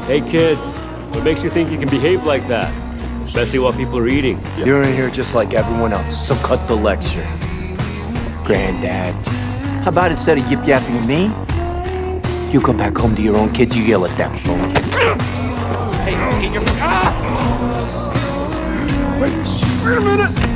Hey kids, what makes you think you can behave like that? Especially while people are eating. You're in here just like everyone else, so cut the lecture. Granddad, how about instead of yip-yapping at me, you go back home to your own kids, you yell at them. Hey, get your... Ah! Wait a minute!